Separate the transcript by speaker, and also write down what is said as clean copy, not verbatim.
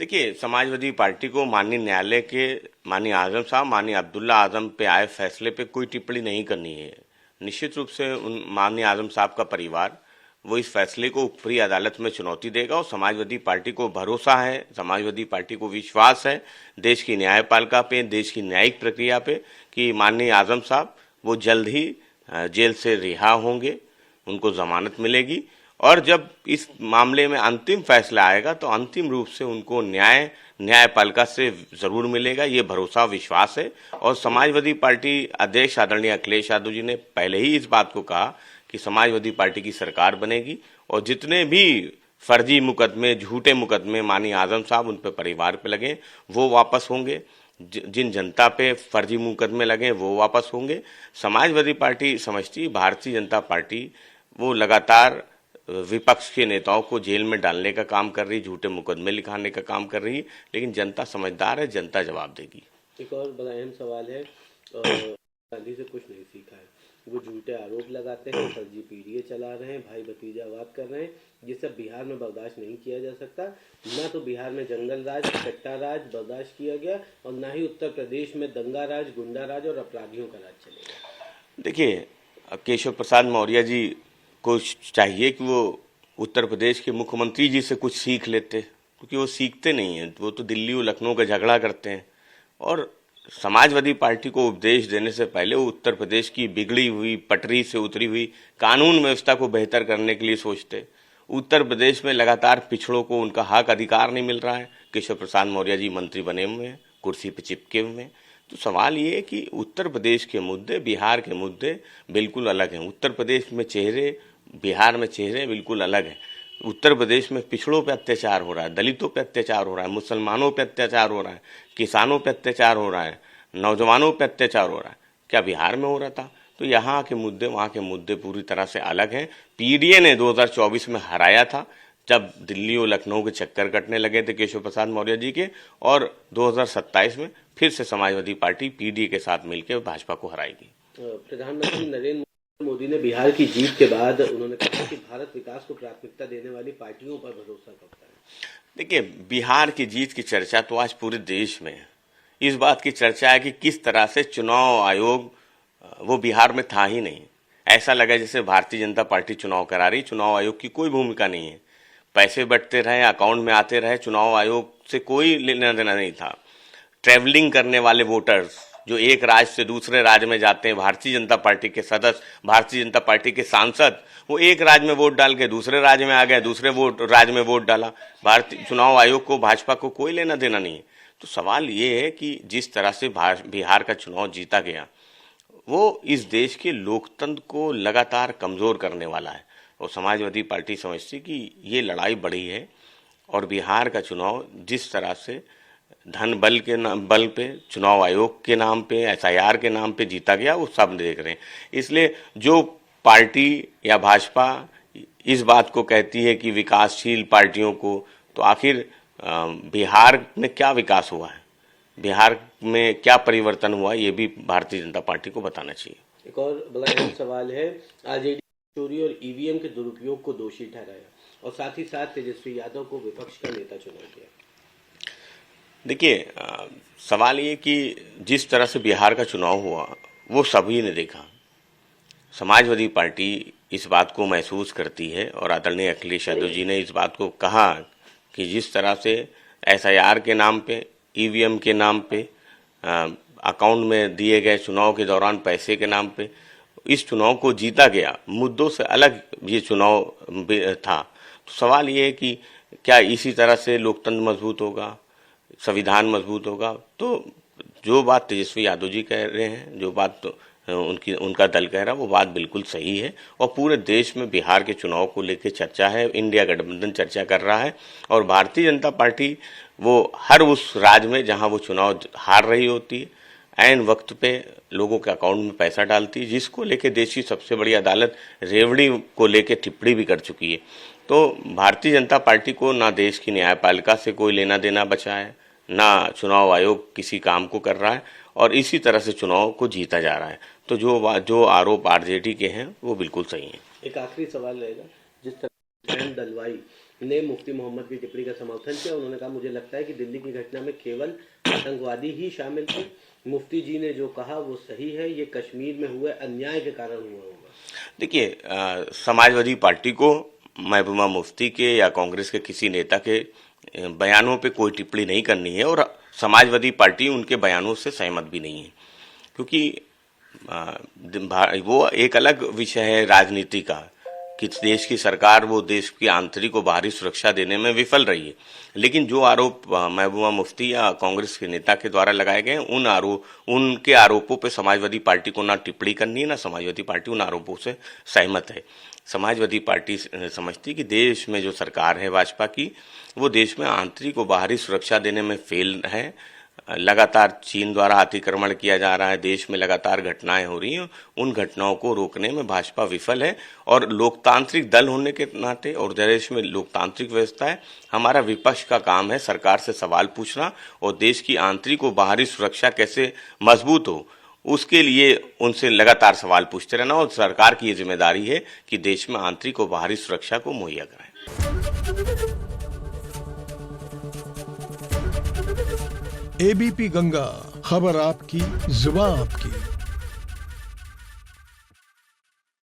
Speaker 1: देखिए, समाजवादी पार्टी को माननीय न्यायालय के माननीय आजम साहब, माननीय अब्दुल्ला आजम पे आए फैसले पे कोई टिप्पणी नहीं करनी है। निश्चित रूप से उन माननीय आजम साहब का परिवार वो इस फैसले को ऊपरी अदालत में चुनौती देगा और समाजवादी पार्टी को भरोसा है, समाजवादी पार्टी को विश्वास है देश की न्यायपालिका पे, देश की न्यायिक प्रक्रिया पे कि माननीय आजम साहब वो जल्द ही जेल से रिहा होंगे, उनको जमानत मिलेगी और जब इस मामले में अंतिम फैसला आएगा तो अंतिम रूप से उनको न्यायपालिका से जरूर मिलेगा, ये भरोसा विश्वास है। और समाजवादी पार्टी अध्यक्ष आदरणीय अखिलेश यादव जी ने पहले ही इस बात को कहा कि समाजवादी पार्टी की सरकार बनेगी और जितने भी फर्जी मुकदमे, झूठे मुकदमे माननीय आजम साहब उन पे परिवार पे लगे वो वापस होंगे, जिन जनता पे फर्जी मुकदमे लगे वो वापस होंगे। समाजवादी पार्टी समझती भारतीय जनता पार्टी वो लगातार विपक्ष के नेताओं को जेल में डालने का काम कर रही, झूठे मुकदमे लिखाने का काम कर रही है, लेकिन जनता समझदार है, जनता जवाब देगी।
Speaker 2: एक और बड़ा अहम सवाल है, गांधी से कुछ नहीं सीखा है। वो झूठे आरोप लगाते हैं, फर्जी पीडीए चला रहे हैं, भाई भतीजावाद कर रहे हैं। ये सब बिहार में बर्दाश्त नहीं किया जा सकता। ना तो बिहार में जंगल राज, सट्टा राज बर्दाश्त किया गया और ना ही उत्तर प्रदेश में दंगा राज, गुंडा राज और अपराधियों का राज चलेगा।
Speaker 1: देखिए, केशव प्रसाद मौर्य जी को चाहिए कि वो उत्तर प्रदेश के मुख्यमंत्री जी से कुछ सीख लेते, क्योंकि वो सीखते नहीं हैं, वो तो दिल्ली और लखनऊ का झगड़ा करते हैं और समाजवादी पार्टी को उपदेश देने से पहले वो उत्तर प्रदेश की बिगड़ी हुई, पटरी से उतरी हुई कानून व्यवस्था को बेहतर करने के लिए सोचते। उत्तर प्रदेश में लगातार पिछड़ों को उनका हक अधिकार नहीं मिल रहा है। केशव प्रसाद मौर्य जी मंत्री बने हुए हैं, कुर्सी पे चिपके हुए हैं। तो सवाल ये है कि उत्तर प्रदेश के मुद्दे, बिहार के मुद्दे बिल्कुल अलग हैं। उत्तर प्रदेश में चेहरे, बिहार में चेहरे बिल्कुल अलग हैं। उत्तर प्रदेश में पिछड़ों पे अत्याचार हो रहा है, दलितों पे अत्याचार हो रहा है, मुसलमानों पे अत्याचार हो रहा है, किसानों पे अत्याचार हो रहा है, नौजवानों पे अत्याचार हो रहा है। क्या बिहार में हो रहा था? तो यहाँ के मुद्दे, वहाँ के मुद्दे पूरी तरह से अलग हैं। पीडीए ने 2024 में हराया था, जब दिल्ली और लखनऊ के चक्कर कटने लगे थे केशव प्रसाद मौर्य जी के, और 2027 में फिर से समाजवादी पार्टी पीडीए के साथ मिलकर भाजपा को हराएगी।
Speaker 2: प्रधानमंत्री नरेंद्र मोदी ने बिहार की जीत के बाद उन्होंने कहा कि भारत विकास को प्राथमिकता देने वाली पार्टियों पर भरोसा करता है।
Speaker 1: देखिए, बिहार की जीत की चर्चा तो आज पूरे देश में है। इस बात की चर्चा है कि किस तरह से चुनाव आयोग वो बिहार में था ही नहीं। ऐसा लगा जैसे भारतीय जनता पार्टी चुनाव करा रही, चुनाव आयोग की कोई भूमिका नहीं है। पैसे बटते रहे, अकाउंट में आते रहे, चुनाव आयोग से कोई लेना देना नहीं था। ट्रैवलिंग करने वाले वोटर्स जो एक राज्य से दूसरे राज्य में जाते हैं, भारतीय जनता पार्टी के सदस्य, भारतीय जनता पार्टी के सांसद, वो एक राज्य में वोट डाल के दूसरे राज्य में आ गए, दूसरे राज्य में वोट डाला। भारतीय चुनाव आयोग को, भाजपा को कोई लेना देना नहीं है। तो सवाल ये है कि जिस तरह से बिहार का चुनाव जीता गया वो इस देश के लोकतंत्र को लगातार कमजोर करने वाला है और समाजवादी पार्टी समझती कि ये लड़ाई बड़ी है और बिहार का चुनाव जिस तरह से धन बल के बल पे, चुनाव आयोग के नाम पे, एसआईआर के नाम पे जीता गया, वो सब देख रहे हैं। इसलिए जो पार्टी या भाजपा इस बात को कहती है कि विकासशील पार्टियों को, तो आखिर बिहार में क्या विकास हुआ है, बिहार में क्या परिवर्तन हुआ, ये भी भारतीय जनता पार्टी को बताना चाहिए।
Speaker 2: एक और बड़ा अहम सवाल है, आरजेडी चोरी और ईवीएम के दुरुपयोग को दोषी ठहराया और साथ ही साथ तेजस्वी यादव को विपक्ष का नेता चुना गया।
Speaker 1: देखिए, सवाल ये कि जिस तरह से बिहार का चुनाव हुआ वो सभी ने देखा। समाजवादी पार्टी इस बात को महसूस करती है और आदरणीय अखिलेश यादव जी ने इस बात को कहा कि जिस तरह से एसआईआर के नाम पे, ईवीएम के नाम पे, अकाउंट में दिए गए चुनाव के दौरान पैसे के नाम पे इस चुनाव को जीता गया, मुद्दों से अलग ये चुनाव था। तो सवाल ये है कि क्या इसी तरह से लोकतंत्र मजबूत होगा, संविधान मजबूत होगा? तो जो बात तेजस्वी यादव जी कह रहे हैं, जो बात तो उनका दल कह रहा है, वो बात बिल्कुल सही है और पूरे देश में बिहार के चुनाव को लेकर चर्चा है। इंडिया गठबंधन चर्चा कर रहा है और भारतीय जनता पार्टी वो हर उस राज्य में जहां वो चुनाव हार रही होती है, ऐन वक्त पे लोगों के अकाउंट में पैसा डालती है, जिसको लेके देश की सबसे बड़ी अदालत रेवड़ी को लेके टिप्पणी भी कर चुकी है। तो भारतीय जनता पार्टी को ना देश की न्यायपालिका से कोई लेना देना बचा है, ना चुनाव आयोग किसी काम को कर रहा है और इसी तरह से चुनाव को जीता जा रहा है। तो जो आरोप आरजेडी के हैं वो बिल्कुल सही है।
Speaker 2: एक आखिरी सवाल रहेगा, जिस तरह दलवाई ने मुफ्ती मोहम्मद की टिप्पणी का समर्थन किया। उन्होंने कहा, मुझे लगता है कि दिल्ली की घटना में केवल आतंकवादी ही शामिल थे। मुफ्ती जी ने जो कहा वो सही है, ये कश्मीर में हुए अन्याय के कारण हुआ होगा।
Speaker 1: देखिए, समाजवादी पार्टी को महबूबा मुफ्ती के या कांग्रेस के किसी नेता के बयानों पे कोई टिप्पणी नहीं करनी है, और समाजवादी पार्टी उनके बयानों से सहमत भी नहीं है, क्योंकि वो एक अलग विषय है राजनीति का कि देश की सरकार वो देश की आंतरिक और बाहरी सुरक्षा देने में विफल रही है। लेकिन जो आरोप महबूबा मुफ्ती या कांग्रेस के नेता के द्वारा लगाए गए उनके आरोपों पे समाजवादी पार्टी को ना टिप्पणी करनी है, ना समाजवादी पार्टी उन आरोपों से सहमत है। समाजवादी पार्टी समझती कि देश में जो सरकार है भाजपा की, वो देश में आंतरिक और बाहरी सुरक्षा देने में फेल है। लगातार चीन द्वारा अतिक्रमण किया जा रहा है, देश में लगातार घटनाएं हो रही हैं, उन घटनाओं को रोकने में भाजपा विफल है। और लोकतांत्रिक दल होने के नाते और देश में लोकतांत्रिक व्यवस्था है, हमारा विपक्ष का काम है सरकार से सवाल पूछना और देश की आंतरिक और बाहरी सुरक्षा कैसे मजबूत हो, उसके लिए उनसे लगातार सवाल पूछते रहना। और सरकार की ये जिम्मेदारी है कि देश में आंतरिक और बाहरी सुरक्षा को मुहैया कराए।
Speaker 3: एबीपी गंगा, खबर आपकी, जुबान आपकी।